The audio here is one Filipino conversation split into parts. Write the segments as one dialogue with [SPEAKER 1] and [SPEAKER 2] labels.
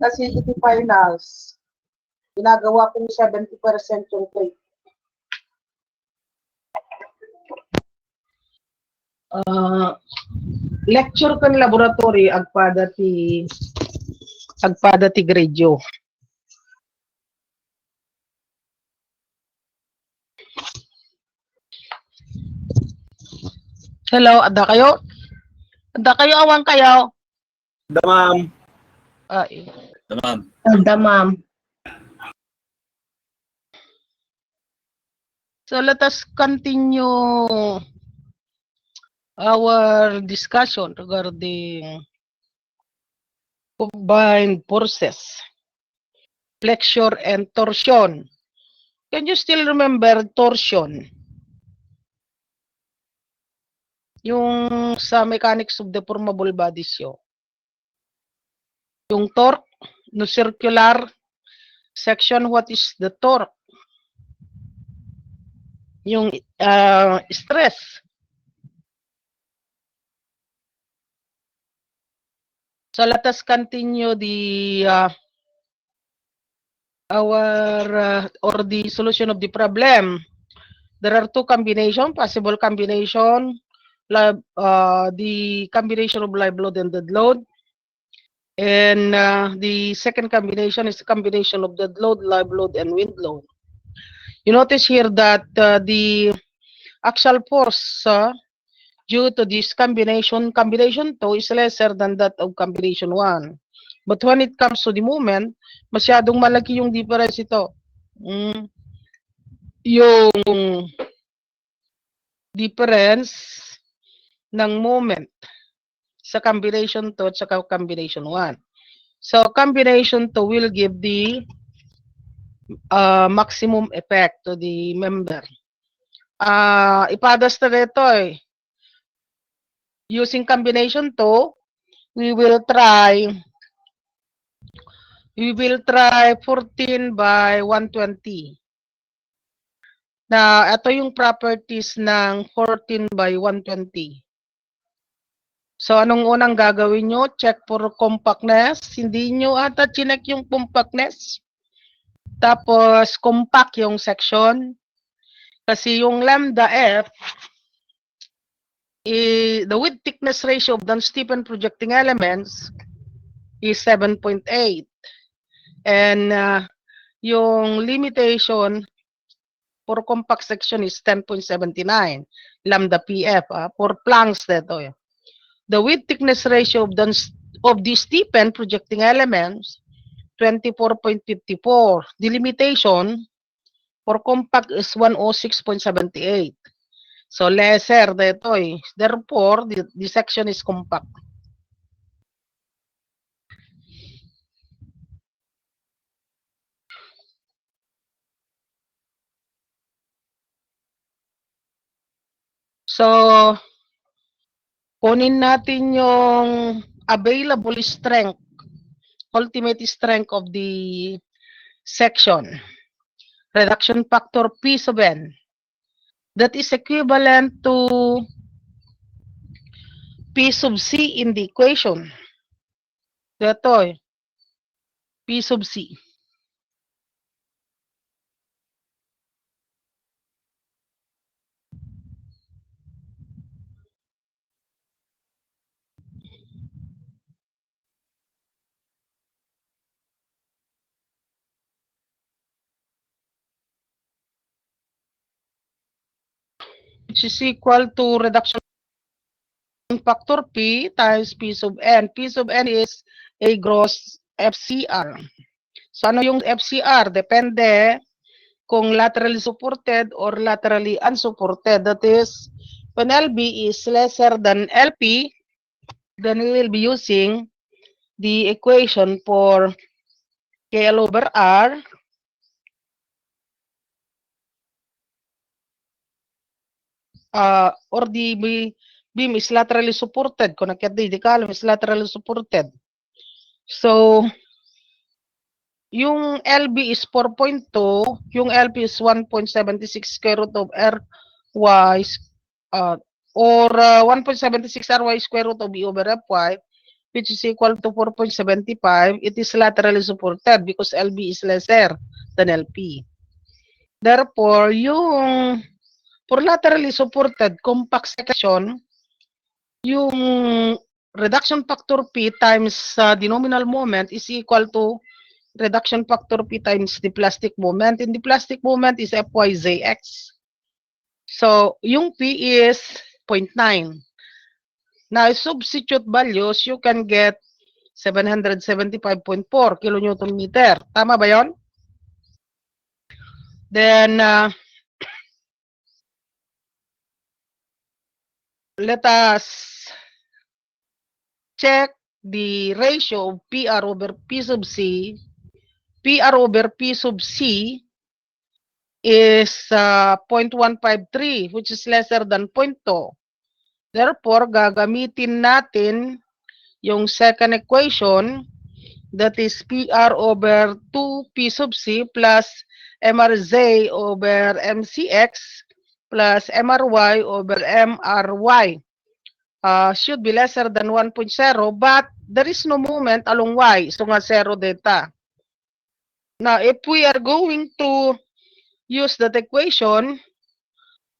[SPEAKER 1] acidity finals, ginagawa kong 70% yung plate. Lecture kan laboratory agpada ti gradyo. Hello, ada kayo? Ada kayo, awang kayo?
[SPEAKER 2] Ada, ma'am.
[SPEAKER 1] Ay.
[SPEAKER 2] Ada, ma'am.
[SPEAKER 3] Ada, ma'am.
[SPEAKER 1] So let us continue our discussion regarding combined forces, flexure and torsion. Can you still remember torsion? Yung sa mechanics of deformable bodies yun. Yung torque, no circular section, what is the torque? Yung stress. So let us continue the or the solution of the problem. There are two combination, possible combination, the combination of live load and dead load, and the second combination is the combination of dead load, live load, and wind load. You notice here that the axial force due to this combination 2 is lesser than that of combination 1. But when it comes to the moment, masyadong malaki yung difference ito. Yung difference ng moment sa combination 2 at saka combination 1. So combination 2 will give the maximum effect to the member. Ipadas na dito eh. Using combination 2, we will try 14 by 120. Na ito yung properties ng 14 by 120. So anong unang gagawin nyo? Check for compactness. Hindi nyo ata chinek yung compactness. Tapos compact yung section. Kasi yung lambda F, the width thickness ratio of non-Stephen projecting elements is 7.8. And yung limitation for compact section is 10.79 lambda PF for planks dito. The width thickness ratio of the Stephen projecting elements 24.54. The limitation for compact is 106.78. So lesser dito eh. Therefore, the section is compact. So, kunin natin yung available strength, ultimate strength of the section. Reduction factor P sub n. That is equivalent to P sub C in the equation. Ito eh. P sub C. Which is equal to reduction factor P times P sub n. P sub n is a gross FCR. So ano yung FCR? Depende kung laterally supported or laterally unsupported. That is, when LB is lesser than LP, then we will be using the equation for KL over R or the beam is laterally supported. Kung the column is laterally supported. So, yung LB is 4.2, yung LP is 1.76 square root of RY or 1.76 RY square root of B over FY. which is equal to 4.75, it is laterally supported because LB is lesser than LP. Therefore, yung for laterally supported compact section, yung reduction factor P times the nominal moment is equal to reduction factor P times the plastic moment. And the plastic moment is FYZX. So, yung P is 0.9. Now, substitute values, you can get 775.4 kilonewton meter. Tama ba yon? Then, let us check the ratio of PR over P sub C. PR over P sub C is 0.153, which is lesser than 0.2. Therefore, gagamitin natin yung second equation, that is PR over 2P sub C plus MRZ over MCX plus MRY over MRY. Should be lesser than 1.0, but there is no movement along Y, so nga 0 data. Now, if we are going to use that equation,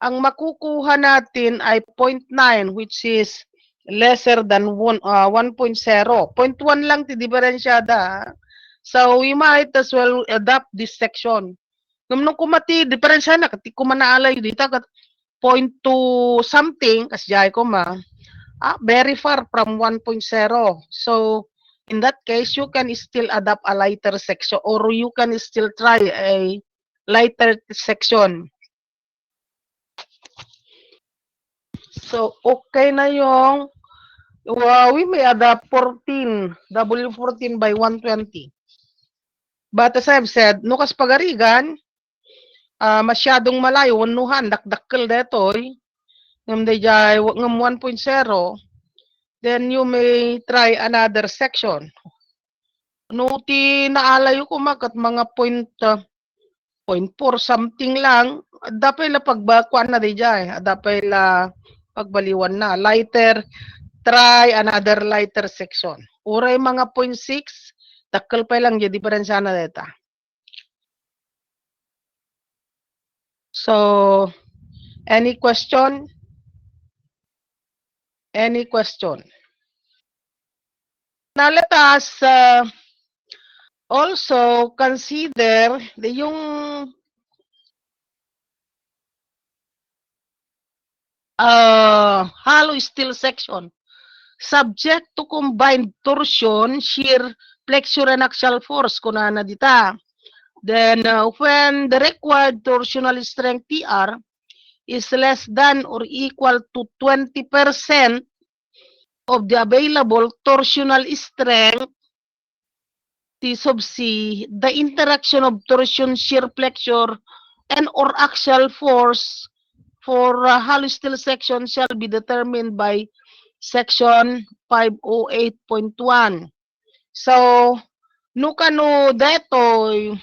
[SPEAKER 1] ang makukuha natin ay 0.9, which is lesser than 1.0. 0.1 lang ti diferensyada. So, we might as well adopt this section. Nung kumati, diferensya na, kati ko manaalay dito, 0.2 something, kasjay ko very far from 1.0. So, in that case, you can still adopt a lighter section or you can still try a lighter section. So, okay na yung we may adapt 14, W14 by 120. But as I've said, nukas pagarigan, masyadong malayo, unuhan, dakdakkel detoy, ngam dayjay, ngam 1.0, then you may try another section. Nuti naalayo ko makat mga 0.4 something lang, dapay la pagbakuan na dayjay, dapay la pagbaliwan na. Lighter, try another lighter section. Uray mga 0.6, takkel pa lang yung diferensya na data. So, any question? Any question? Now, let us also consider yung hollow steel section. Subject to combined torsion, shear, flexure, and axial force. Kunana dita. Then, when the required torsional strength TR is less than or equal to 20% of the available torsional strength T sub C, the interaction of torsion, shear, flexure, and or axial force for hollow steel section shall be determined by section 508.1. So, nukano detoy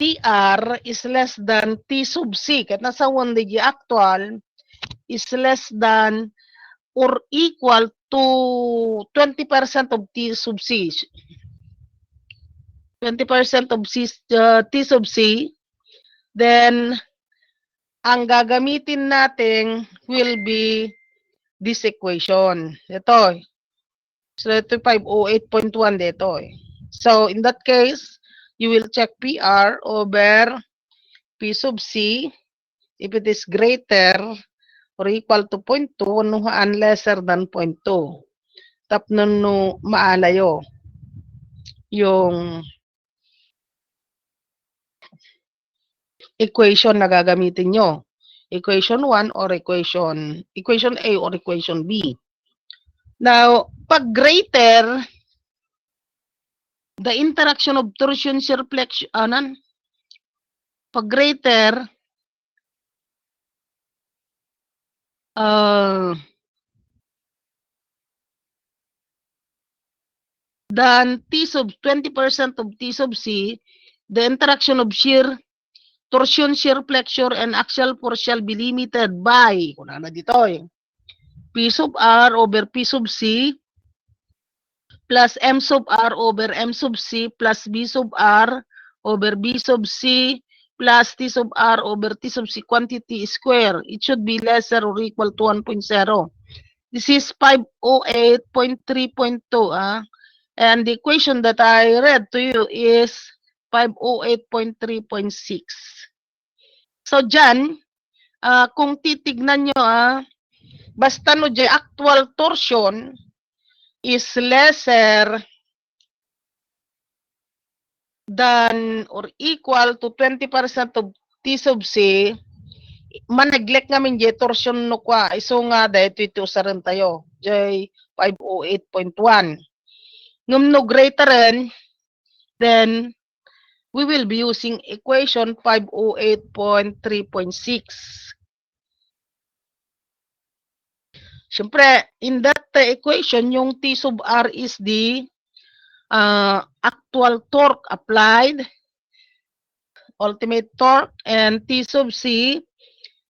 [SPEAKER 1] TR is less than T sub C, kat nasa 1 digi actual, is less than or equal to 20% of T sub C. 20% of T sub C, then ang gagamitin natin will be this equation. Ito. So, ito 508.1 dito. So, in that case, you will check PR over P sub C. If it is greater or equal to 0.2, nuhaan lesser than 0.2. Tapnon no maalayo yung equation na gagamitin nyo. Equation 1 or equation A or equation B. Now, pag greater, the interaction of torsion, shear, flexure, pag greater, than T sub 20% of T sub C, the interaction of shear, torsion, shear, flexure, and axial force shall be limited by, kunana dito P sub R over P sub C, plus M sub R over M sub C plus B sub R over B sub C plus T sub R over T sub C quantity square. It should be lesser or equal to 1.0. This is 508.3.2. And the equation that I read to you is 508.3.6. So, dyan, kung titignan nyo, basta no, dyan, actual torsion is lesser than or equal to 20% of T sub C, maneglect namin dyan torsion no kwa. Iso nga, dahil ito usaran tayo. Dyan, 508.1. Ngum no greater then we will be using equation 508.3.6. Siyempre, in that equation, yung T sub R is the actual torque applied, ultimate torque, and T sub C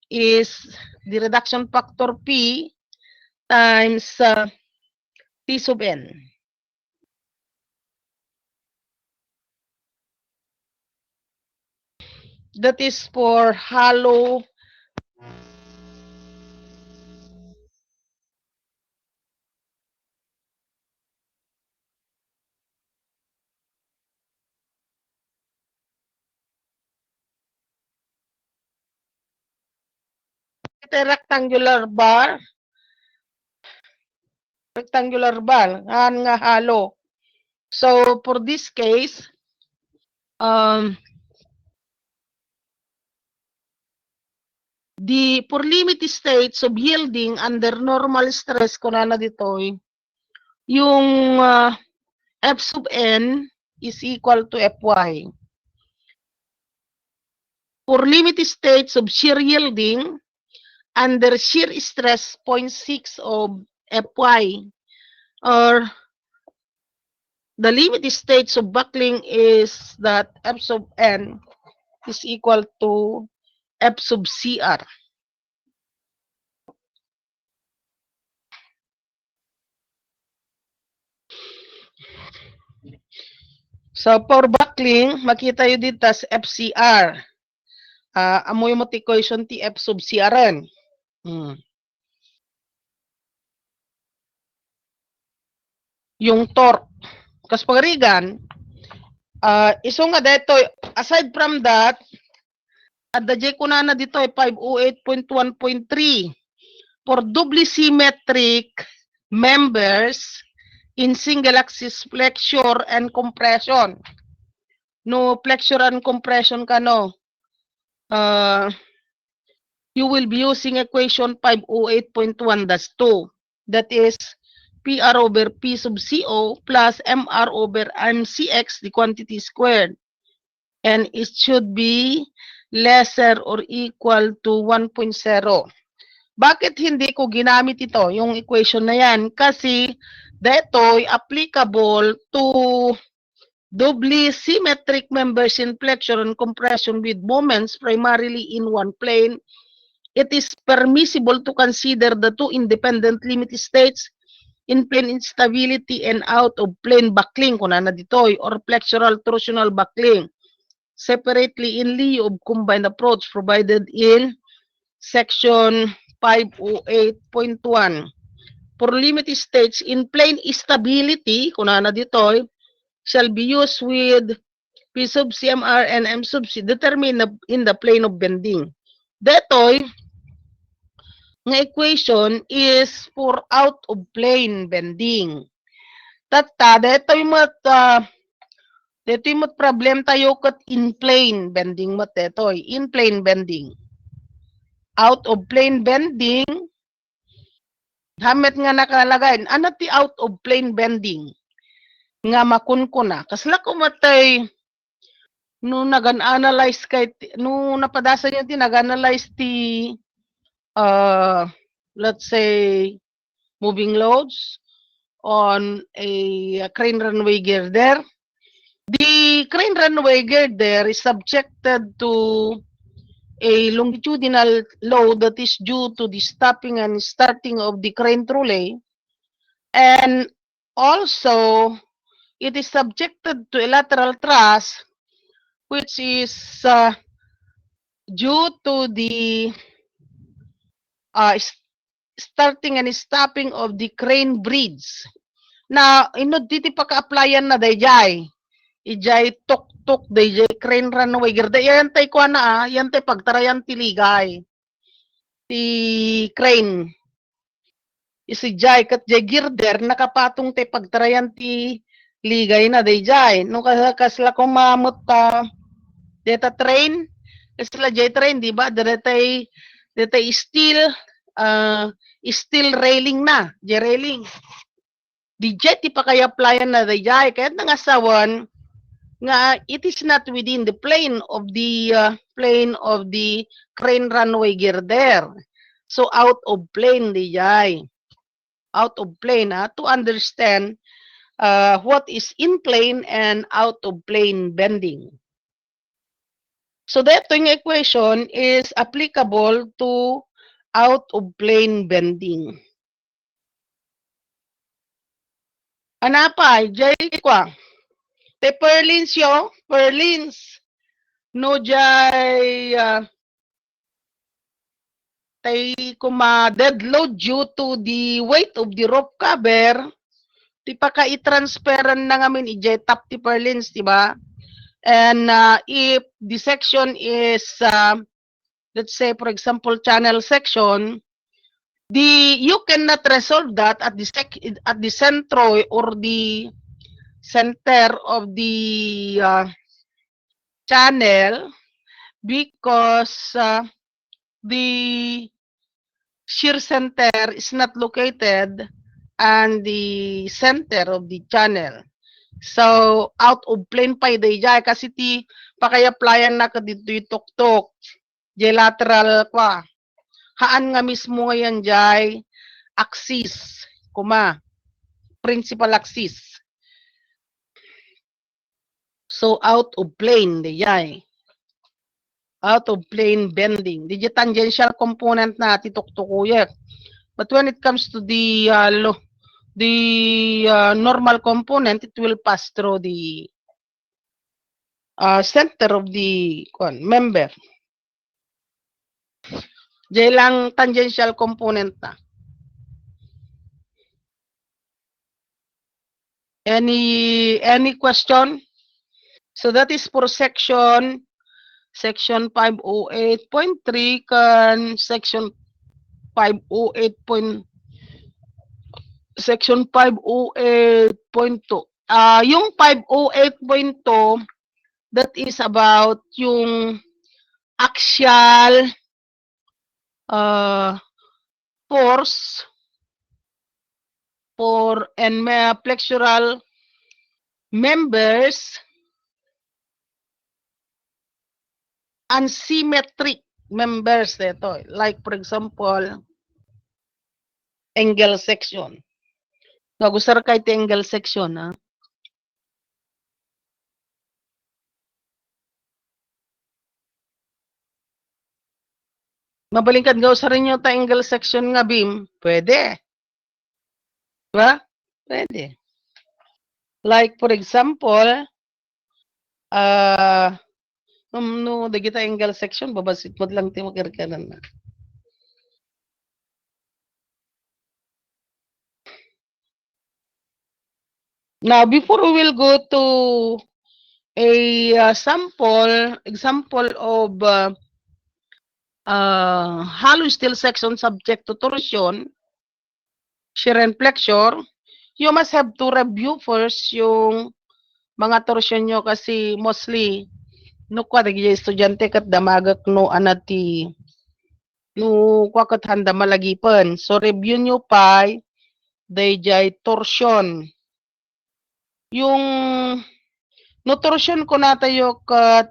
[SPEAKER 1] is the reduction factor P times T sub N. That is for hollow rectangular bar nga hollow. So for this case, for limit states of yielding under normal stress, kunana dito, yung F sub N is equal to Fy. For limit states of shear yielding under shear stress 0.6 of Fy, or the limit states of buckling is that F sub N is equal to F sub CR. So, for buckling, makita yun dito as FCR. Amoy mo equation ti F sub CRN. Yung torque. Kasi pagarigan, iso nga dito, aside from that, at the J ko na dito ay 508.1.3 for doubly symmetric members in single axis flexure and compression. No flexure and compression ka no. You will be using equation 508.1 that's 2. That is PR over P sub CO plus MR over MCX, the quantity squared. And it should be lesser or equal to 1.0. Bakit hindi ko ginamit ito, yung equation na yan? Kasi deto'y applicable to doubly symmetric members in flexure and compression with moments primarily in one plane. It is permissible to consider the two independent limit states in plane instability and out of plane buckling, kung na dito'y, or flexural torsional buckling separately in lieu of combined approach provided in section 508.1. For limit states in plane stability, kung na dito, shall be used with P sub CMR and M sub C determined in the plane of bending. Detoy, nga equation is for out of plane bending. Tata, detoy mo problem tayo kat in plane bending mo detoy. In plane bending. Out of plane bending, hamit nga nakalagay. Ano ti out of plane bending? Nga makunkuna. Kasla ko matay, no nag-analyze kay, no napadasa nyo ti, nag-analyze ti, let's say, moving loads on a crane runway girder. The crane runway girder is subjected to a longitudinal load that is due to the stopping and starting of the crane trolley, and Also, it is subjected to a lateral thrust, which is due to the starting and stopping of the crane bridge. Na inod diti paka-applyan na dayjay. Ijay tuk-tuk dayjay crane runway girda yan tay ko na yan tay pagtarayan tiligay. Ti crane. Isijay kat jay girder nakapatong tay pagtarayan ti ligay na dayjay. No kasla ko mamot data train, kasla jay train di ba? Datay steel steel railing na, jay railing. Di jet pa kaya applyan na dayjay kaya nangasawan nga it is not within the plane of the crane runway girder. So out of plane dayjay. Out of plane to understand what is in plane and out of plane bending. So that equation is applicable to out of plane bending. Anapay, jay kwa. Te purlins yo, purlins. No jay tay kuma dead load due to the weight of the rope cover. Ti paka i-transferan na ngamin ijay top ti purlins, di ba? And if the section is let's say for example channel section, you cannot resolve that at the centro or the center of the channel because the shear center is not located and the center of the channel. So out of plane pa dayjay kasi ti pakayaplayan na ka dito tuk-tuk. Jay lateral kwa. Haan nga mismo ngayon jay axis, principal axis. So out of plane dayjay. Out of plane bending. Di tangential component na tituktukuyek. But when it comes to the normal component, it will pass through the center of the member. Diyan lang tangential component na. Any question? So that is for section 508.3 kan section 508. Section 508.2. Yung 508.2, that is about yung axial force for and flexural members, unsymmetric members dito. Like for example, angle section. Nagusar kay ti angle section, ha? Mabalingkad nga usarin nyo ta angle section nga beam, pwede. Diba? Pwede. Like for example, no, dagita angle section, babasit mo lang ti magirkanan na. Now, before we will go to a example of hollow steel section subject to torsion, shear and flexure, you must have to review first yung mga torsion nyo kasi mostly no kwa dagiti estudyante kat damagak no anati no kwa kat handa malagipan. So review nyo pa dayjay torsion. Yung no torsion ko na tayo kat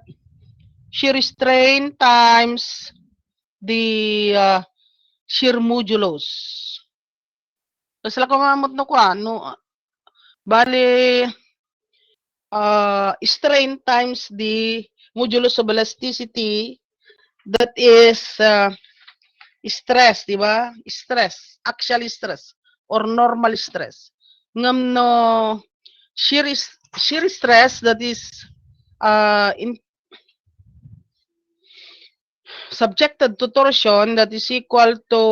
[SPEAKER 1] shear strain times the shear modulus. Tapos lang kumamot no kwa, no, bali, strain times the modulus of elasticity, that is stress, di ba? Stress, axial stress, or normal stress. ngam no shear stress that is subjected to torsion that is equal to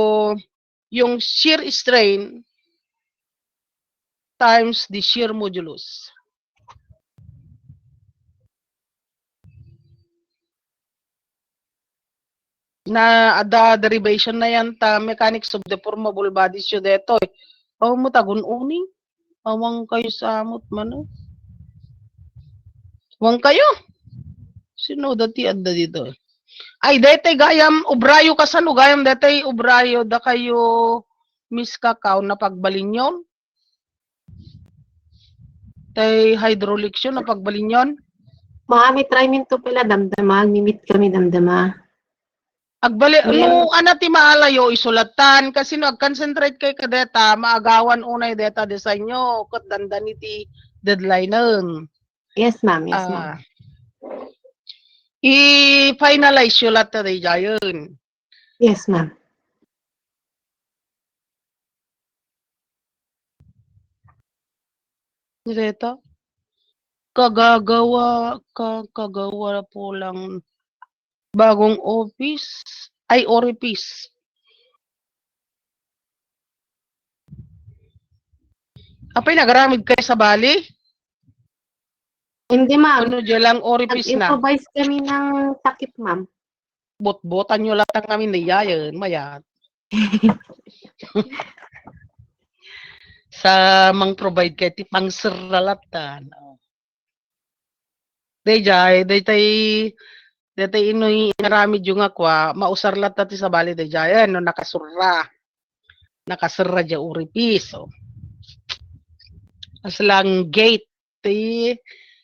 [SPEAKER 1] yung shear strain times the shear modulus. Na ada derivation na yan ta mechanics of deformable bodies yun deto. Oh, mo tagun uning. Awang kayo sa amot man. Wang kayo. Sino dati adda dito? Ay, dete gayam ubrayo kasan o gayam dete ubrayo da kayo miss kakao na pagbalinyon. Tay hydraulic yun na pagbalinyon.
[SPEAKER 2] Mami, try min to pala damdama. Mimit kami damdama.
[SPEAKER 1] Agbali,
[SPEAKER 2] Meron.
[SPEAKER 1] no, anati maalayo, isulatan, kasi no, concentrate kay kadeta, maagawan unay deta design nyo, kat dandan iti deadline nun.
[SPEAKER 2] Yes, ma'am. Yes, ma'am.
[SPEAKER 1] I-finalize yung lahat na jayon.
[SPEAKER 2] Yes, ma'am.
[SPEAKER 1] Deta, kagagawa po lang bagong office, ay orifice. Apay, nagaramid kayo sa Bali?
[SPEAKER 2] Hindi, ma'am.
[SPEAKER 1] Ano dyan lang orifice na?
[SPEAKER 2] Nag-improvise kami ng takip, ma'am.
[SPEAKER 1] Bot-botan nyo lang kami na yayon, mayat. Sa mang-provide kay ti pang sirlalatan. Dayjay, daytay inoy naramid yung akwa, mausar latat ti sa Bali dayjay, no nakasura dya uripis. So. As lang gate, ti,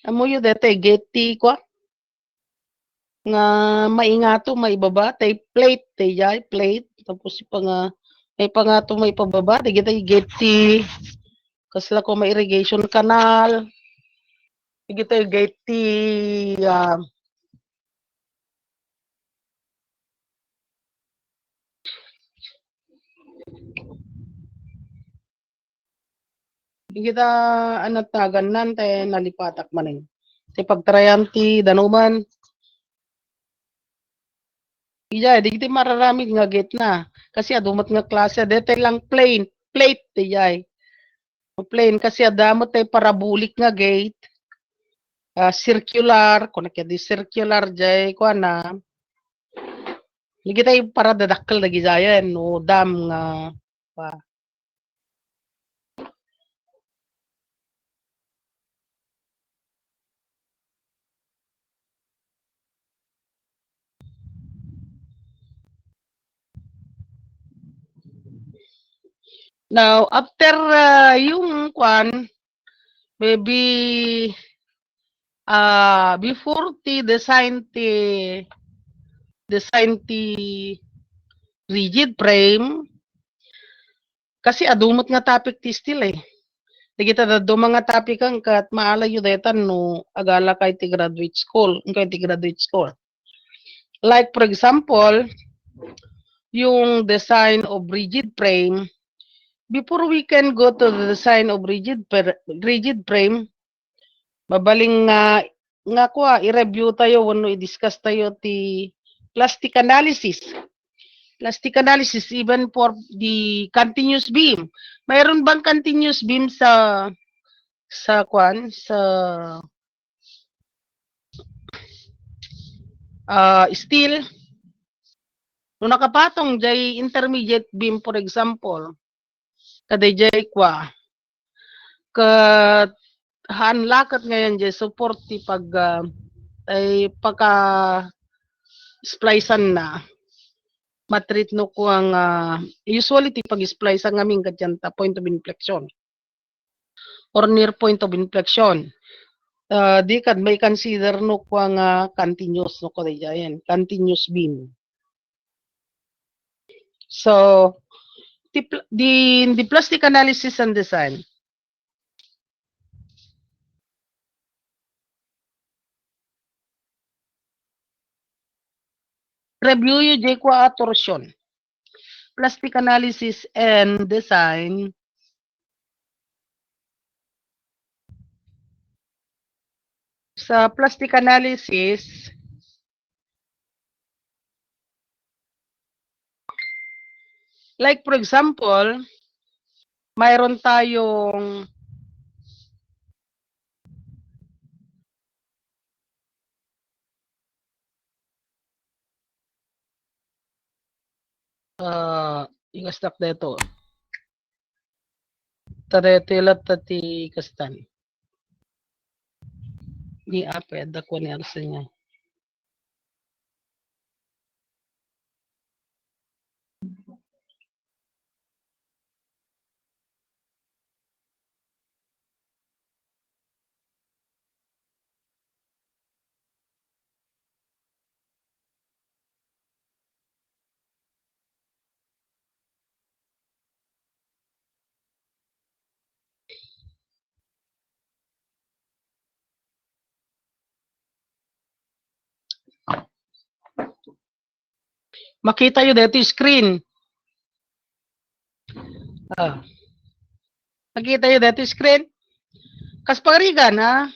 [SPEAKER 1] amo yun dete, gate ti kwa, nga maingato, maibaba, tay plate, dayjay, plate, tapos may pangato, may pababa, dayjay gate ti, kasla ko may irrigation canal, dayjay gate ti, kita anat tagan nan te nalipatak maning. Te pagtrayan ti danuman. Iya, di kita mararamig nga gate na. Kasi adumat nga klase, dete lang plain, plate ti jay. Plain kasi adamot te parabolic nga gate. Circular, kung di circular jay ko na. Di kita para dadakkel lagi jayan, no dam nga pa. Now, after yung kwan, maybe before design rigid frame, kasi adumot nga topic ti still eh. Di kita do mga topic ang kat maalayo detan no agala kay ti graduate school, Like for example, yung design of rigid frame, before we can go to the design of rigid frame, babaling nga ko i-review tayo wano i-discuss tayo ti plastic analysis. Plastic analysis even for the continuous beam. Mayroon bang continuous beam sa steel? No nakapatong jay intermediate beam for example, kaday jay kwa hanlakat ngayon jay support ti pag ay pagka splicean na matreat no ko ang usually ti pag-splice ang aming kadyanta point of inflection or near point of inflection. Di kad may consider no ko ang continuous no ko dayan, continuous beam. So the plastic analysis and design. Review yung jay ko torsion. Plastic analysis and design sa plastic analysis, like for example, mayroon tayong yung stock dito. Taretilat tati kastan. Di apa dako ni arsinya. Makita yun dito yung screen. Makita yun dito yung screen. Kas pagarigan, ha?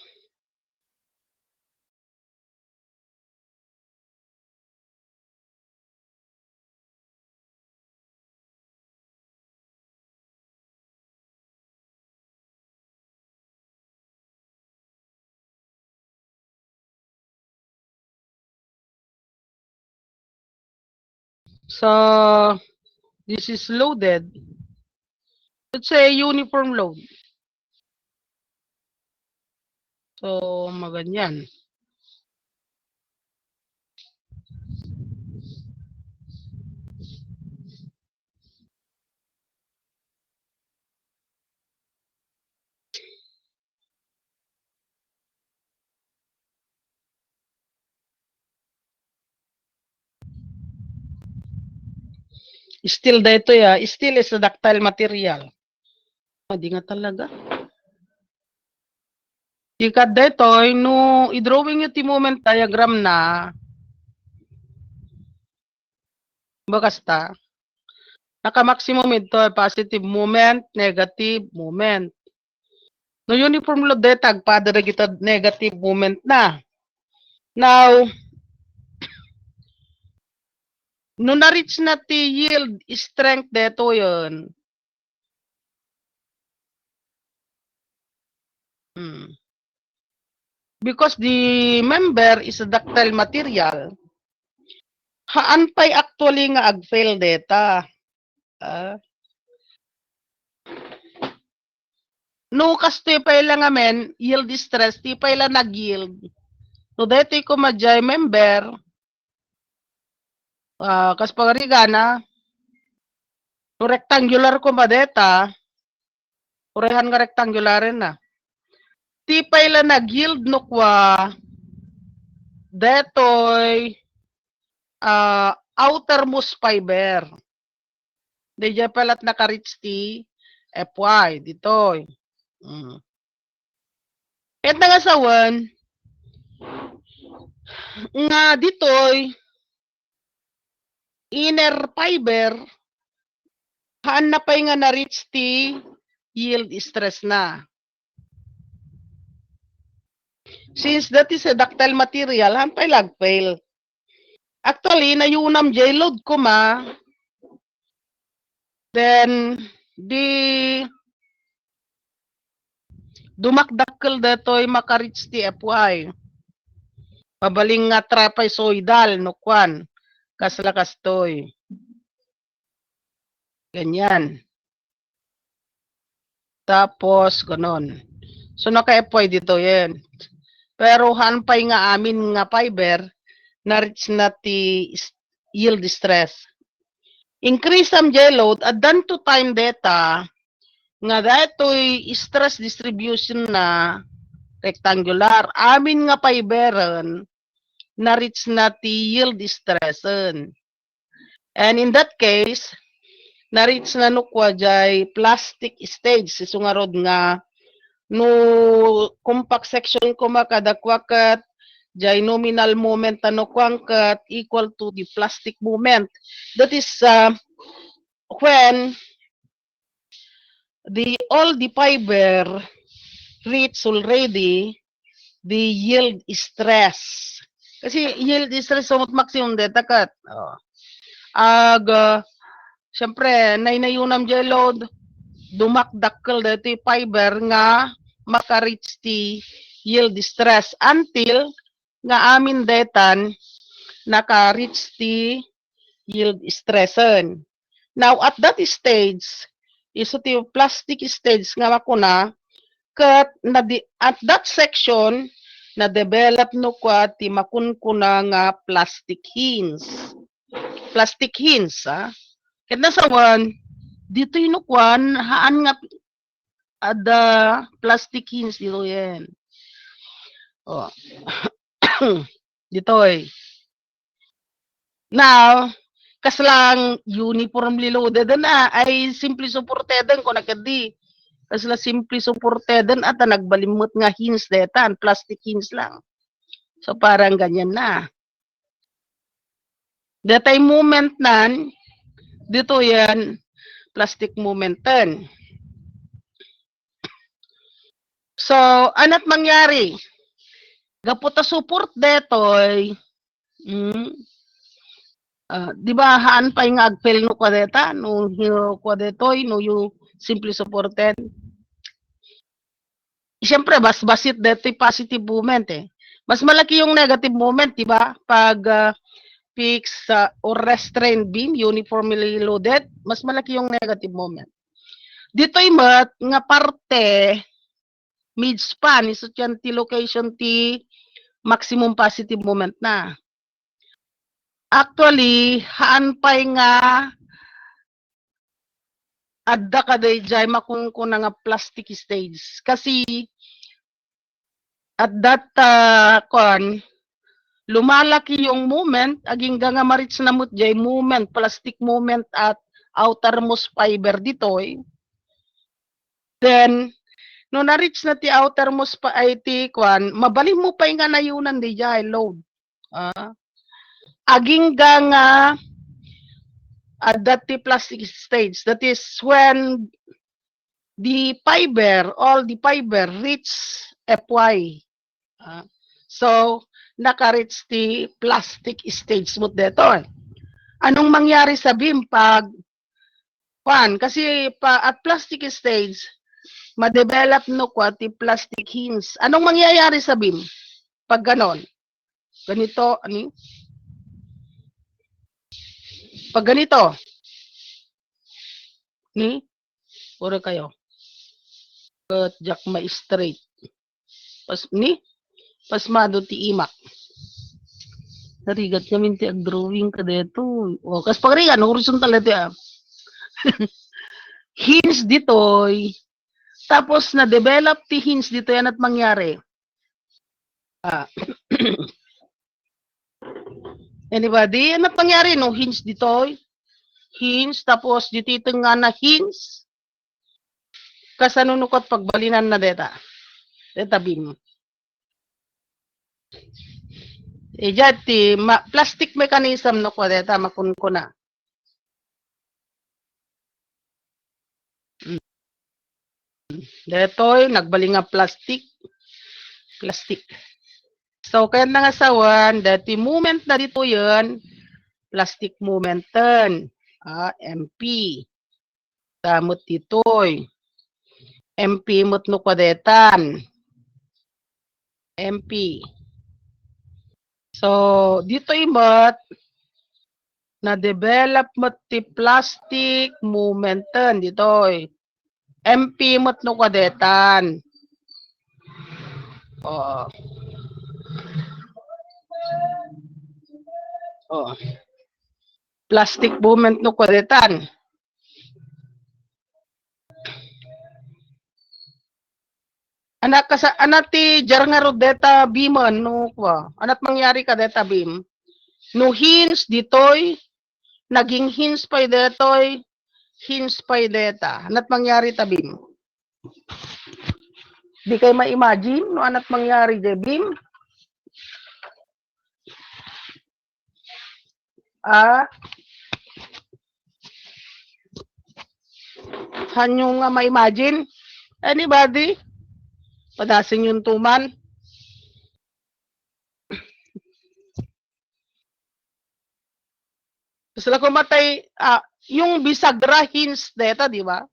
[SPEAKER 1] So, this is loaded. Let's say uniform load. So, maganyan. Steel dito ya. Steel is a ductile material. Hindi nga talaga. Ikat dito, no, i-drawing yung moment diagram na bakasta. Naka-maximum ito, positive moment, negative moment. No uniform load dito, agpada kita negative moment na. Now, no na-reach na ti yield strength dito yun. Because the member is a ductile material, haan pa'y actually nga ag-fail data. No, kasi pa'y lang amen, yield stress, ti pa'y lang nag-yield. So, dito ko madjay member, kas pagarigana, no rectangular ko madeta, urehan nga rectangular na. Ti pa'y lang nag-yield no kwa, detoy, outermost fiber. Di dyan palat naka-reach ti FY, dito. Et nga sawan, nga ditoy, inner fiber, haan na pa'y nga na-reach ti yield stress na. Since that is a ductile material, haan pa'y lag-fail. Actually, nayunam jay load ko ma, then, dumakdakkel datoy maka-reach ti FY. Pabaling nga trapezoidal no kwan. Kaslakas toy. Ganyan. Tapos, ganon. So, naka-FY dito yan. Pero hanpay nga amin nga fiber, na-reach na ti yield stress. Increase ang J-load, at dan to time data, nga dato'y stress distribution na rectangular. Amin nga fiberan, na-reach na ti yield stressan. And in that case, na-reach na nukwa jay plastic stage. Sisungarod nga, no compact section ko makadakwakat, jay nominal moment ano kwangkat equal to the plastic moment. That is when all the fiber reach already the yield stress. Kasi yield stress somot maximum data kat. Syempre, nainayunam jay load, dumakdakkel dati fiber nga maka-reach the yield stress until nga amin detan naka-reach the yield stressen. Now, at that stage, iso ti plastic stage nga makuna, kat at that section, na-develop no kwa ti makunkuna nga plastic hinge. Plastic hinge, ha? Kat nasawan, dito inukwan, haan nga ada plastic hinge dito yan. Oh. Dito eh. Now, kaslang uniformly loaded na ay simply supported ko nakadi. Kasla simply supported at nagbalimot nga hinge detan, plastic hinge lang. So parang ganyan na. Datay moment nan, dito yan, plastic momentan. So, anat mangyari? Gaputa support detoy, di ba haan pa yung agpel no kwadeta, no kwadetoy, no yung simply supported. Siyempre, basit detoy positive movement eh. Mas malaki yung negative movement, di ba? Pag fixed or restrained beam, uniformly loaded, mas malaki yung negative moment. Dito'y mat, nga parte, mid-span, iso yan ti location ti maximum positive moment na. Actually, haan pa'y nga adda ka day jay makungkuna nga plastic stage. Kasi at that lumalaki yung movement, aging nga marits na mut jay movement, plastic movement at outermost fiber ditoy. Then, no na-reach na ti outermost pa ay ti kwan, mabalim mo pa nga nayunan di jay load. Aging nga at that plastic stage, that is when the fiber, all the fiber reach FY. So, naka-reach the plastic stage mo dito. Anong mangyari sa beam pag kasi at plastic stage, ma-develop no kwa ti plastic hinge. Anong mangyayari sa beam pag ganon? Ganito, ani? Pag ganito, ni? Puro kayo. Kat jak ma-straight. Pasmado ti imak. Narigat kami ti ag-drawing ka dito. O, kas pagrigan, horizontal na ti hinge ditoy. Tapos, na-develop ti hinge dito yan at mangyari. Anybody? Ano pangyari no? Hinge dito. Hinge, tapos dito nga na hinge. Kasanunukot pagbalinan na data. Data beam. Ejati, plastic mechanism no ko data makunkuna. Detoy, nagbaling nga plastic. So, kaya nga sawan, dati movement na dito yun, plastic momentan, MP. Tamot ditoy. MP mot no kwadetan. MP. So, dito imot, na-develop mot ti plastic momentan ditoy. MP mot no kwadetan. Plastic movement no kwadetan. Anak ti jar nga ro data beaman no kwa. Anat mangyari ka data beam? No hinge ditoy, naging hinge pa detoy, hinge pa data. Anat mangyari ta beam? Di kayo ma-imagine no anat mangyari de beam? Hanyo nga ma-imagine? Anybody? Padasin yung tuman. Sila kumatay, yung bisagra hints data, di ba?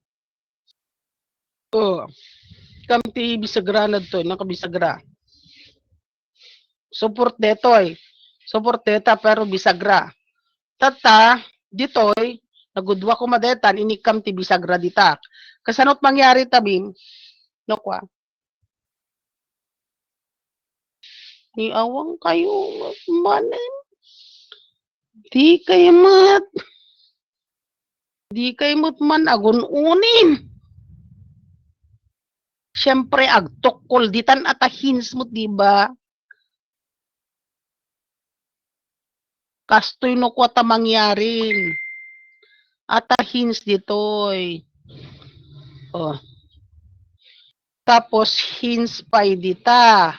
[SPEAKER 1] Oh, kamti bisagra na to, nakabisagra. Support detoy. Support data pero bisagra. Tata, ditoy, nagudwa ko madetan, inikam ti bisagra ditak. Kasanot mangyari tabim, no kwa? Ni awang kayo, manen. Di kayo man agun unin. Siyempre, agtokol, ditan atahins mo, diba? Kastoy no kwa ta mangyarin. Atahins ditoy. Oh. Tapos, hints pa dita.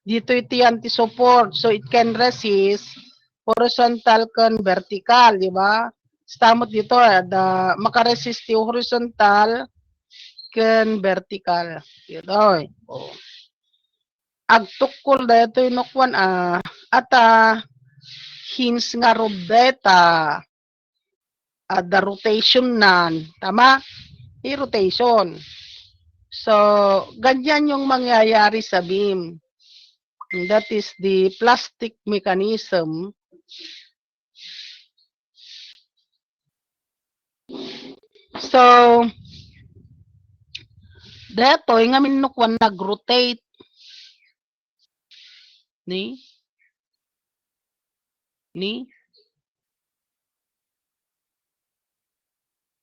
[SPEAKER 1] Dito iti anti-support. So, it can resist horizontal kan vertical, di ba? Stamot dito, makaresist yung horizontal kan vertical. Dito. Oh. Agtukol dito yung nukwan, ata hints nga rubeta, the rotation nan. Tama? I-rotation. So, ganyan yung mangyayari sa beam. That is the plastic mechanism. So, dato nga minukwan nag-rotate. Ni?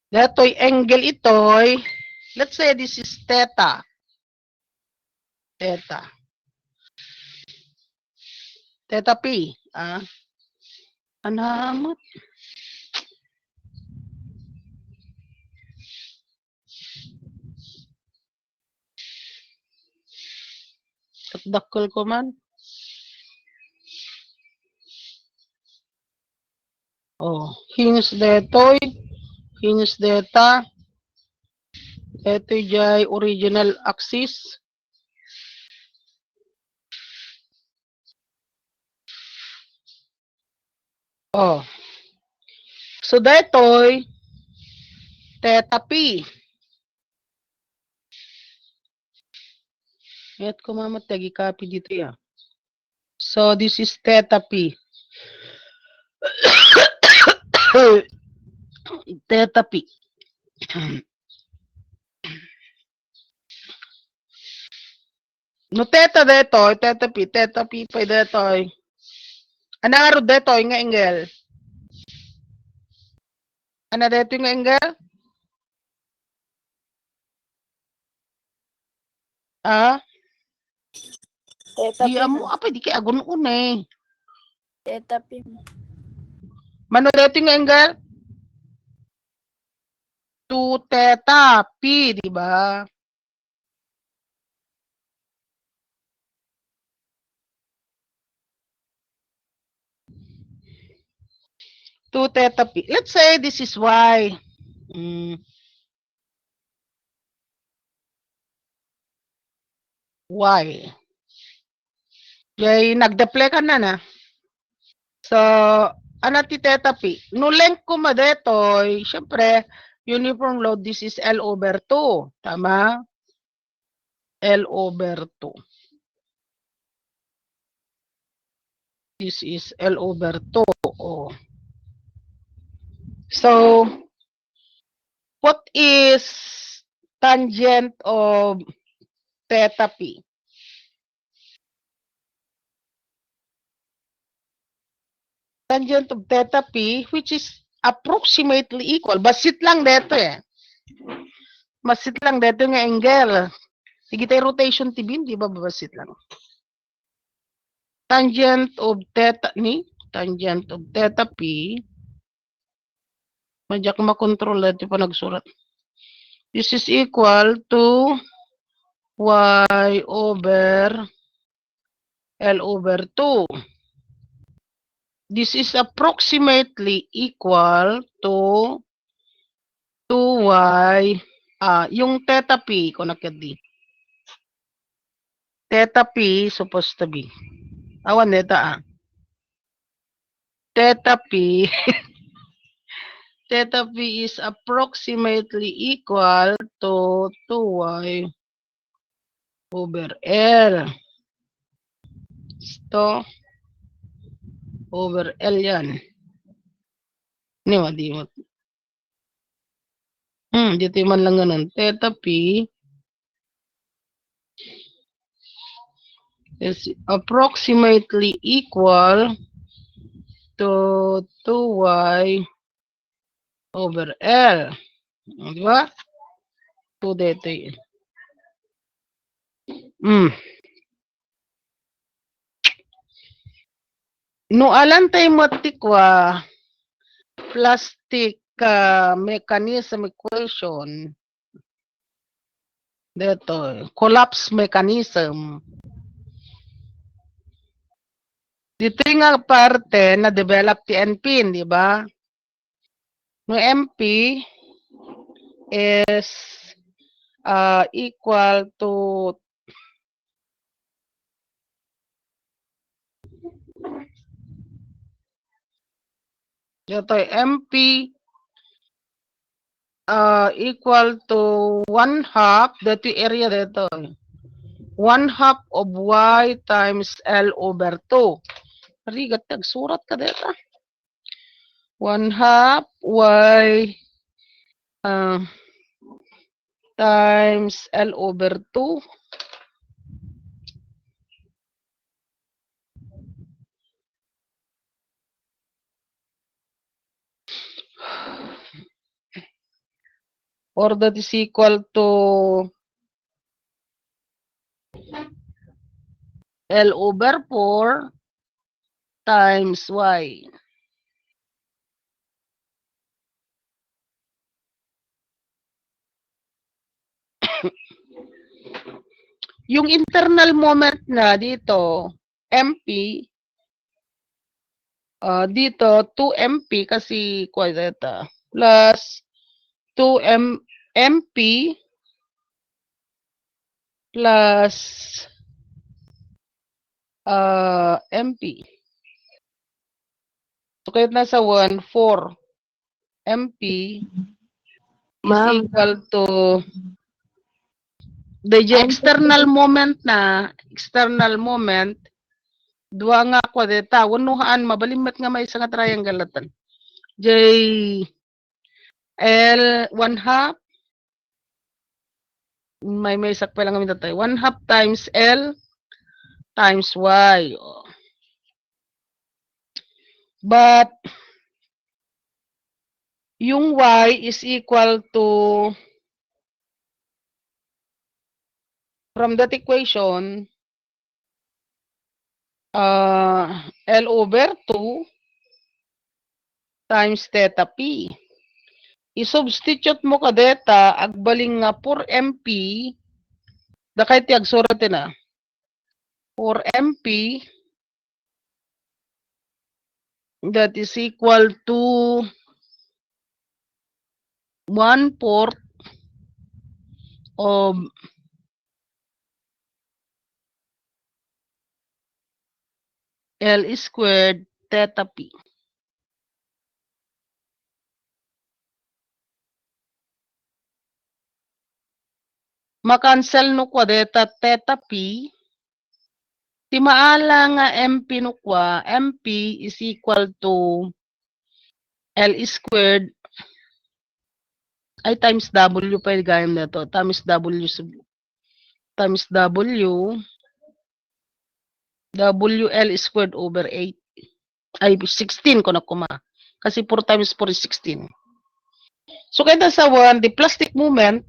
[SPEAKER 1] Dato'y angle ito'y, let's say this is theta. Theta P. Anamot. Takdakkel ko man. Oh, hinge detoy. Hinge data. Ito jay original axis. Oh. So detoy theta P. Ito ko mamatagi copy dito ya. So this is theta P. Theta P. No theta P pa detoy. Anaro detoy nga angle. Ano dito nga angle?
[SPEAKER 3] Theta
[SPEAKER 1] Di
[SPEAKER 3] P.
[SPEAKER 1] amo apa di kay agun unay.
[SPEAKER 3] Theta P.
[SPEAKER 1] Mano dito nga angle? 2 theta P, di ba? Two theta P. Let's say this is Y. Y. Yay, nagdeple ka na. So, ano ti theta P? No length ko madetoy, syempre, uniform load, this is L over 2. Tama? L over 2. This is L over 2. Oh. So, what is tangent of theta P? Tangent of theta P, which is approximately equal. Basit lang dito eh. Basit lang dito nga angle. Sige tayo rotation ti beam, di ba basit lang? Tangent of theta tangent of theta P. Madyak makontrol dito pa nagsurat. This is equal to Y over L over 2. This is approximately equal to 2y, yung theta P, kung nakadi. Theta P supposed to be. Awan neta Theta P theta p is approximately equal to 2y over L. Ito, over L yan. Di mo. Dito man lang ganun. Theta p is approximately equal to 2y over L. Di ba? 2 dito yun. No alam tayo matikwa plastic mechanism equation. Dito, collapse mechanism. Dito yung nga parte na develop ti NP, di ba? No MP is equal to ito, MP equal to 1/2, dito yung area dito. 1/2 of y times L over 2. Rigat, nagsurat ka dito. 1/2 y times L over 2. Or that is equal to L over 4 times y. Yung internal moment na dito, MP, dito 2MP kasi quadrata plus 2MP plus MP. So kahit nasa 1, 4 MP is
[SPEAKER 2] Ma'am.
[SPEAKER 1] equal to the external moment na, external moment, dua nga quadrata, unuhaan, mabalimat nga may isang triangle latan. J L 1/2 may sakpa lang kami tatay. 1/2 times L times Y. But yung Y is equal to, from that equation, L over 2 times theta P. I-substitute mo ka deta, agbaling nga 4MP, dakay ti agsurat na. 4MP, that is equal to 1/4 of L squared theta P. Makancel no kwa deta theta P. Ti maala nga MP no kwa, MP is equal to L squared ay times W pa yung gayam na to. Times W WL squared over 8. Ay, 16 ko na kuma. Kasi 4 times 4 is 16. So, kaya sa 1, the plastic movement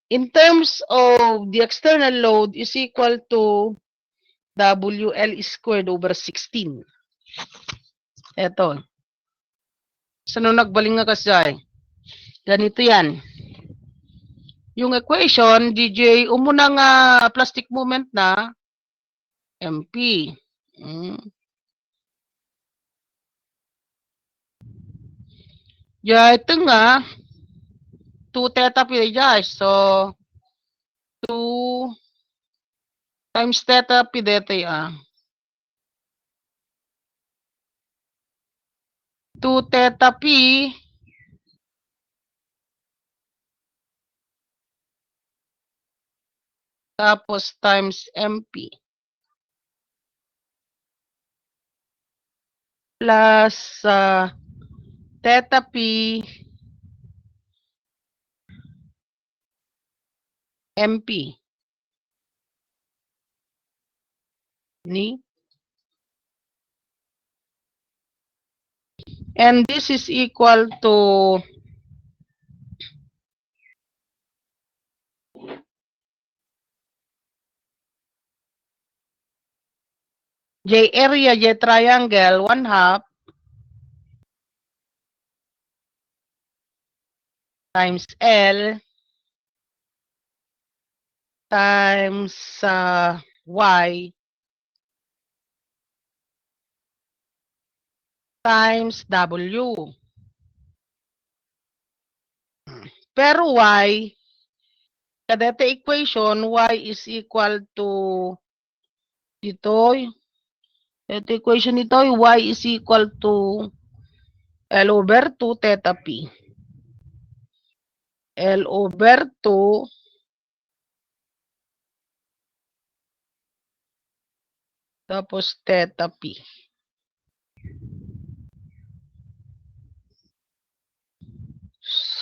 [SPEAKER 1] in terms of the external load is equal to WL squared over 16. Eto. Saan nagbaling nga kasi? Ganito yan. Yung equation, DJ, umuna nga plastic movement na MP. Ya, ito nga, 2 theta pi guys. So, 2 times theta pi deta ya. 2 theta P tapos times MP plus theta P MP ni, and this is equal to J area, J triangle, 1/2 times L times Y times W. Pero Y, kadete equation, Y is equal to ito. Ito equation ito, Y is equal to L over 2 theta P. L over 2 tapos theta P.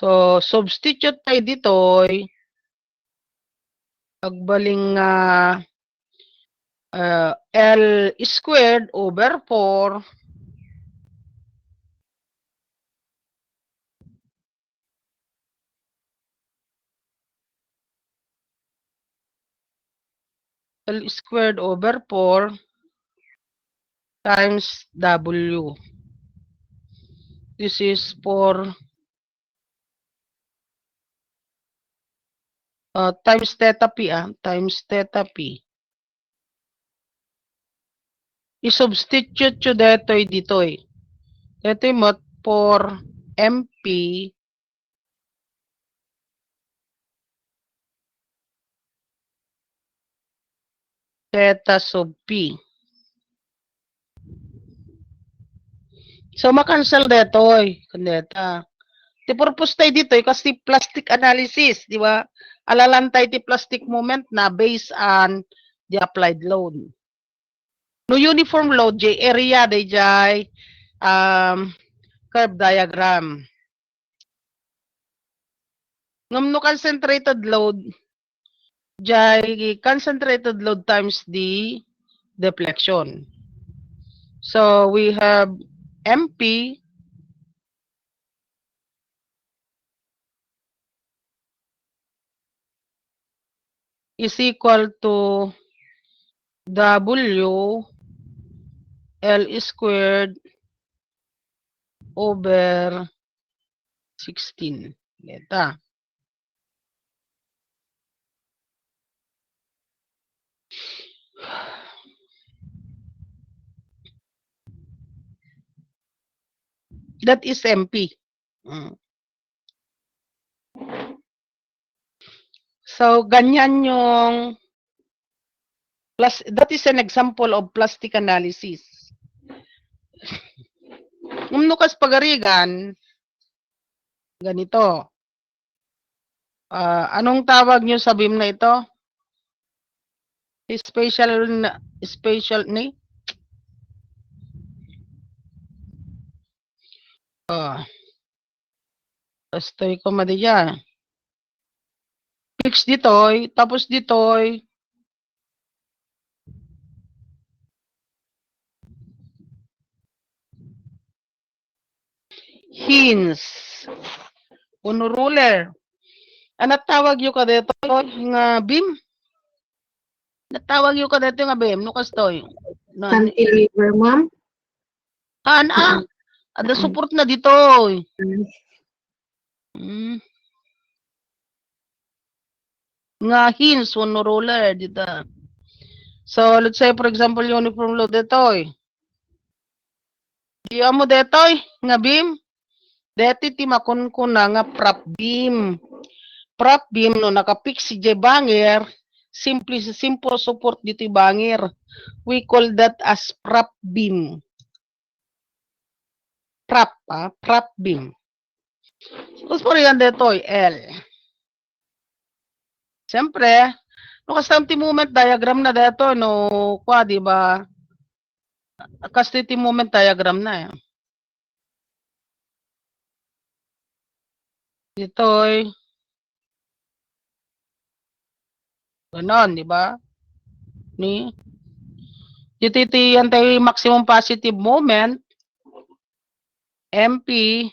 [SPEAKER 1] So, substitute tayo dito. Pagbaling L squared over 4 L squared over 4 times W. This is for times theta P, times theta P. I-substitute nyo dito. Ito yung for MP theta sub P. So, makancel dito. Kundeta. Ti purpose tayo dito kasi plastic analysis, di ba? Alalantay ti plastic moment na based on the applied load. No uniform load, J area, day jay curve diagram. Ngam no concentrated load, jay concentrated load times the deflection. So, we have MP is equal to W L squared over 16. Eta. That is MP. So, ganyan yung that is an example of plastic analysis. Umnukas pagarigan, ganito. Anong tawag nyo sa beam na ito? Spatial ni? Estoy ko madiya. Fix ditoy, tapos ditoy. Hinge. Uno ruler. Ano tawag yung ka dito? Nga beam? Natawag yung ka dito nga beam? Nukas to.
[SPEAKER 2] Cantilever, ma'am.
[SPEAKER 1] Ada support na dito. Nga hinge, uno ruler dito. So, let's say, for example, uniform load dito. Diyan mo dito, nga beam. Dito, timakon na nga prop beam. Prop beam, no, nakapix si J banger, simple support dito banger. We call that as prop beam. prop beam. Tapos po yan dito, L. Siyempre, no custom moment diagram na dito, no, kwa, di ba? Custom moment diagram na eh. Dito, ganon, di ba? Ni, dito yan tayo maximum positive moment, MP,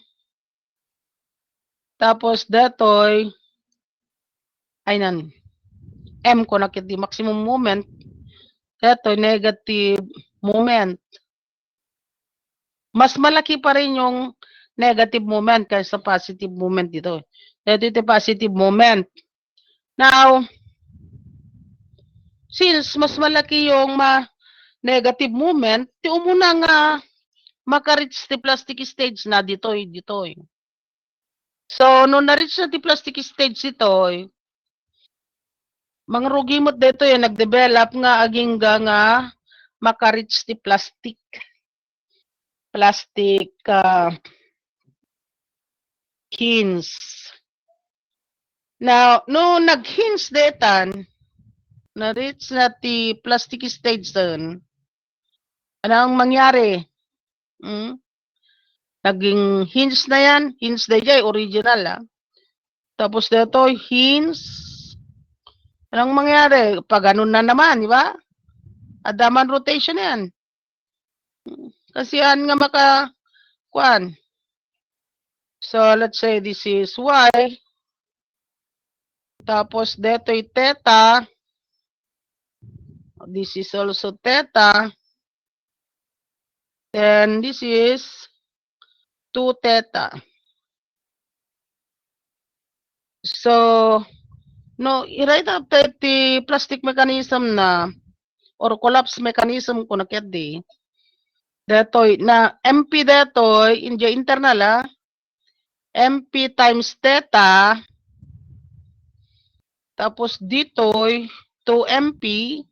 [SPEAKER 1] tapos detoy, ay nan, M ko nakit di maximum moment, detoy negative moment. Mas malaki pa rin yung negative moment kaysa positive moment dito. Dito positive moment. Now, since mas malaki yung negative moment, ti umuna nga maka-reach the plastic stage na dito. So, nung na-reach na the plastic stage ito, mga rugimot dito nag-develop nga aging nga maka-reach the plastic hinge. Now, no nag-hinge detan, na-reach na the plastic stage doon, anong mangyari? Naging hinge na yan, hinge na dyan, original Tapos dito, hinge, anong mangyari? Pag ganun na naman, di ba? Adaman rotation yan. Kasi yan nga kuan. So, let's say this is Y. Tapos, dito ay theta. This is also theta. Then, this is 2 theta. So, no, i-write up the plastic mechanism na or collapse mechanism ko na di. Detoy na MP detoy in the internal MP times theta tapos ditoy 2MP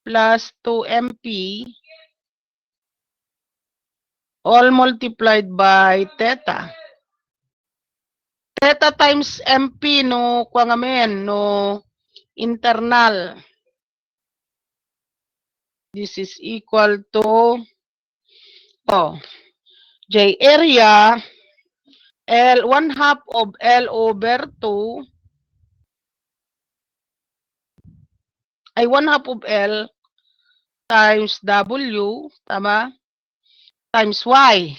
[SPEAKER 1] plus 2MP all multiplied by theta. Theta times MP no kwa ngamen no internal. This is equal to J area L 1/2 of L over 2 ay 1/2 of L times W, tama? Times Y.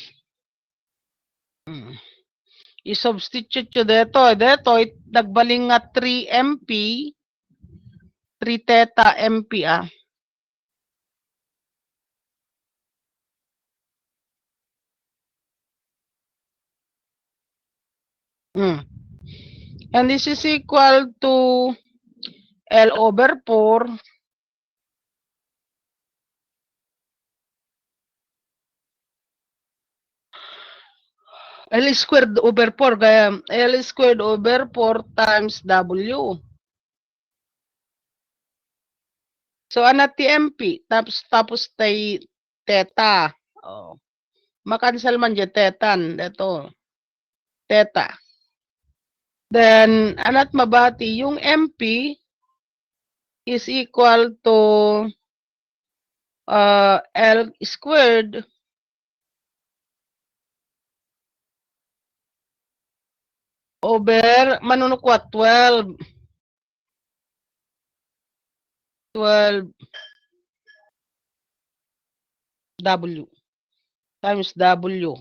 [SPEAKER 1] I-substitute nyo dito. Dito, nagbaling nga 3MP, 3 theta MP And this is equal to L over 4 L squared over 4 kaya L squared over 4 times W. So anat TMP tapos tay theta. Makansel man dyan tetan ito. Theta. Then anat mabati yung MP is equal to L squared over manunukwat 12 W times W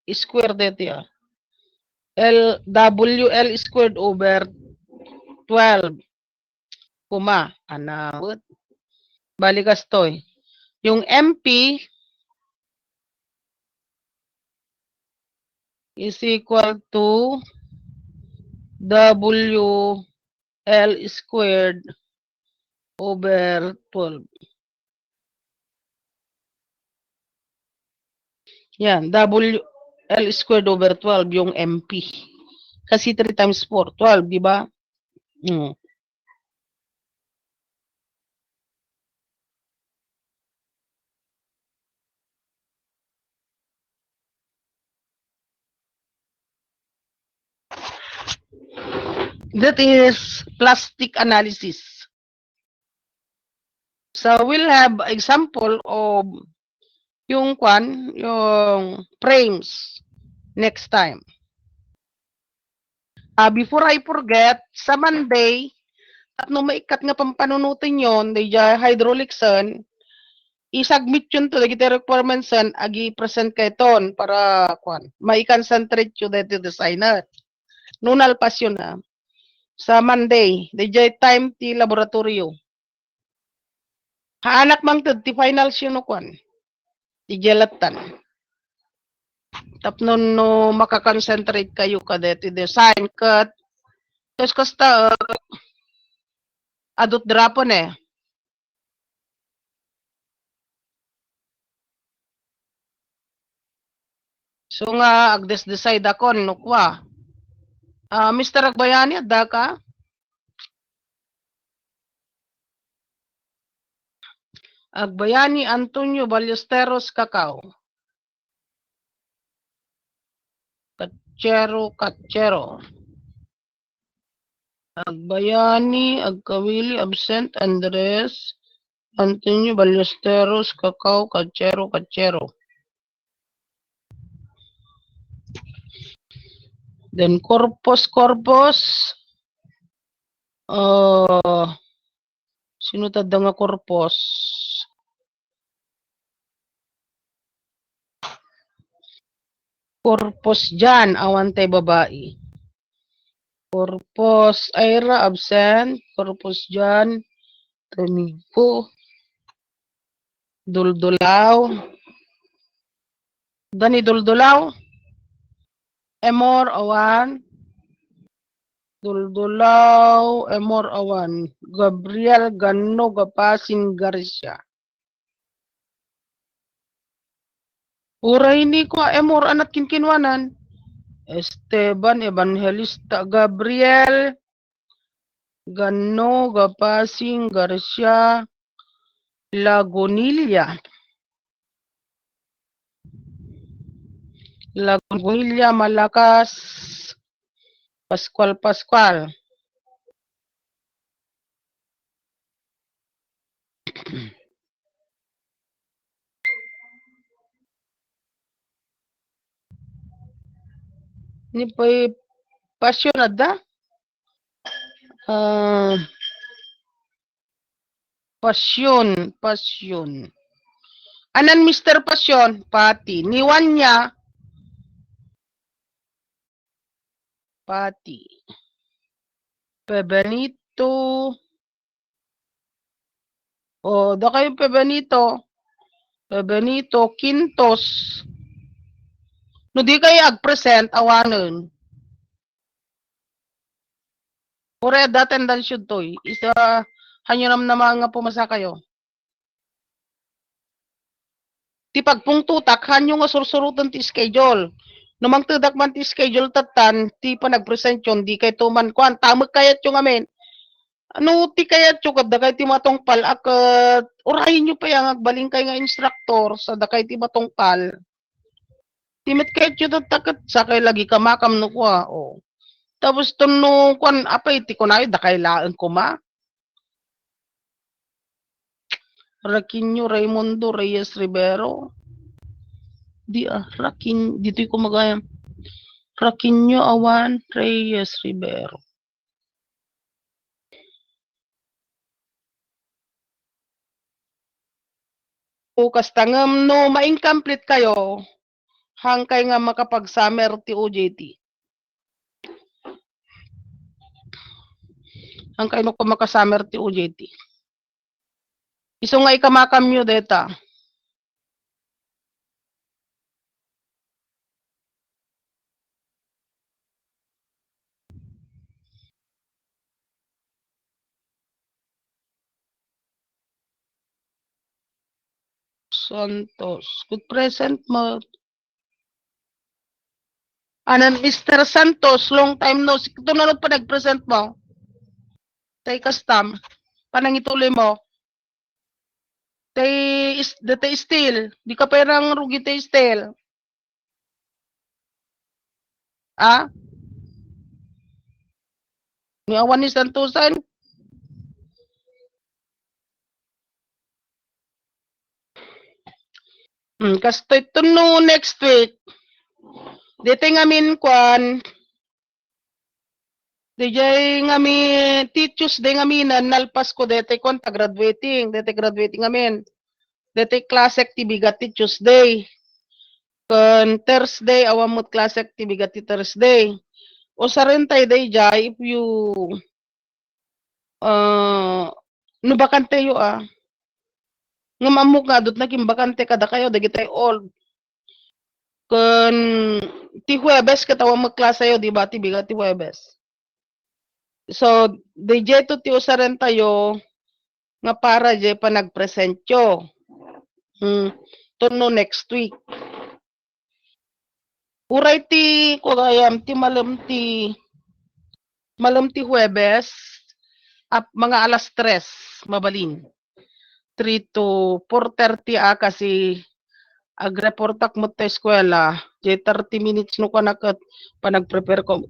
[SPEAKER 1] square dito L squared over 12 anawat balikas to yung MP is equal to W L squared over 12. Yan, W L squared over 12 yung MP. Kasi 3 times 4, 12, di ba? That is plastic analysis. So we'll have example of yung frames next time. Before I forget, sa Monday, at nung maikat nga pampanunutin yon, the hydraulic sun, i-submit yun to the requirements and agi-present kay ton para mai-concentrate yun dito designer. Nunal pas yun sa Monday, the time ti laboratorio. Haanak mang ti finals yun ti gelatan. Tapnon no makakonsentrate kayo ka dito design cut. Tapos kasta adot drapon So nga agdes-decide ako nukwa. Mr. Agbayani, adda ka? Agbayani Antonio Ballesteros Cacao. Kachero. Agbayani, Agkawili, absent, Andres, Antonio Ballesteros Cacao, Kachero. Then Corpus. Sino tadda nga Corpus? Corpus dyan, awan tay babae. Corpus Ira, absent. Corpus dyan, Temipo. Duldulaw. Dani Duldulaw. Emor, awan. Duldulaw, Emor, awan. Gabriel Gano, Gapasin, Garcia. Uray ni ko, Emor, anak kinkinwanan. Esteban Evangelista Gabriel Gano, Gapasin, Garcia, Lagunilla. Malakas, Pascual. Ni pa'y pasyon ada? Pasyon. Anan Mr. Pasyon? Pati. Niwan niya. Pati. Pebenito. Da kayo Pebenito. Quintos. No di kayo ag-present, awanon. Ure datendan syud toy. Isa hanyo naman nga pumasa kayo. Ti pagpungtutak hanyo nga sursurutan ti schedule. Numang tudak man ti schedule tatan, ti pa nag-present yun, di kay tuman kuan. Tamag kayat yung amin. Ano ti kayat yung kada kay ti matong pal akat urahin nyo pa yung agbaling kay nga instructor sa dakay ti matong pal. Timit kayat yung tatakat sa kay lagi kamakam no kwa. Tapos no kuan apay ti kunayo dakay laan kuma. Raquinho Raimundo Reyes Rivero. Dito ko magayam. Raquinho Awan Reyes Rivero. Kastangam no ma-incomplete kayo, hangkay nga makapag-summer ti OJT. Hangkay no maka-summer ti OJT. Iso nga ikamakam nyo deta. Santos. Good present mo. Anan Mr. Santos, long time no. Ito na pa nag-present mo. Tay custom. Panang ituloy mo. Tay still. Di ka perang rugi tay still. May awan ni Santosan. Kasto ito no next week. Dito ngamin kwan. DJ ngami teachers de ngaminan nalpas ko dete kon ta graduating ngamin. Dete class activity gati Tuesday. Kon Thursday awamot class activity gati Thursday. O sa rentay day jay if you no bakante yo nga mamuk nga dut na kimbakante kada kayo dagitay all. Kon ti Huwebes katawa magklase yo di ba ti bigat ti Huwebes. So, DJ to ti usaran tayo nga para je pa nag-present yo. Tuno next week. Uray ti kagayam ti malam ti Huwebes mga alas 3 mabalin. 3 to 4:30 kasi agreportak mo ta eskwela. Je 30 minutes no ka nakat pa nag-prepare ko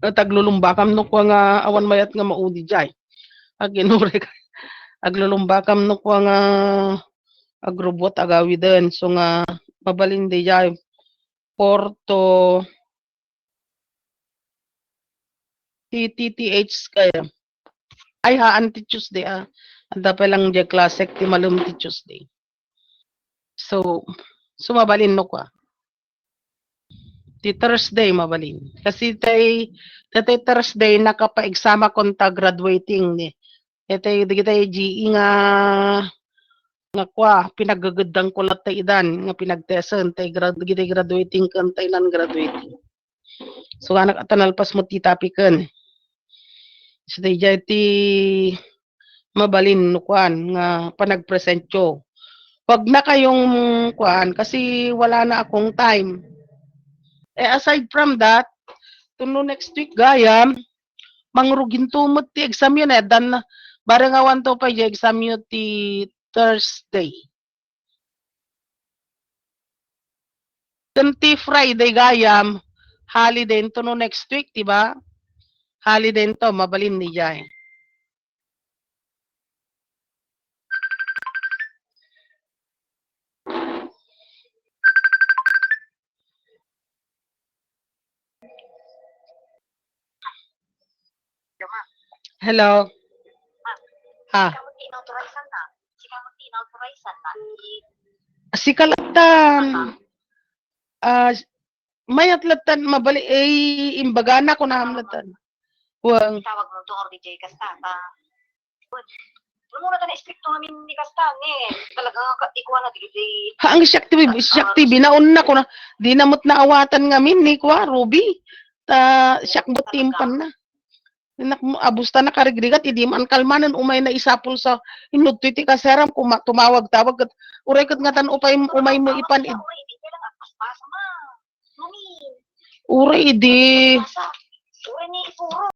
[SPEAKER 1] taglulumbakam no ko nga awan mayat nga maudi jay. Aginure aglulumbakam no ko nga agrobot agawiden. So nga mabalin di jay Porto TTTH kaya. Ay haan ti Tuesday Anda pa lang di classic ti malum ti Tuesday. So mabalin no ko ti Thursday mabalin. Kasi tay Thursday nakapa-exama konta graduating ni. Ete digitay GE nga kwa pinagagandang ko lat tay idan nga pinagtesan tay digitay graduating kan tay nan graduating. So anak atanalpas mo ti tapiken. So ti mabalin no kwan nga panagpresent yo. Wag na kayong kwan kasi wala na akong time. Aside from that, tuno next week gayam, mangrugin tumot ti exam yun dan barang awan to pa yung exam yun ti Thursday. Ti Friday gayam, holiday tuno next week, diba? Holiday to, mabalin ni Jay. Hello. Si kalatan. Mayat latan mabali imbagana ko na hamlatan. Wang
[SPEAKER 4] tawag mo to or DJ Kastata. Ano na na stricto namin ni Kastan Talagang ikuha na DJ.
[SPEAKER 1] ang syakti binaon na ko na di namot na awatan ngamin ni kwa Ruby. Syak mo timpan na. Nak mo abusta na karigrigat idi man kalmanan umay na isapol sa inudto ti kaseram tumawag-tawag ket uray ket ngatan umay mo ipan uray idi
[SPEAKER 4] Uray ni ituro.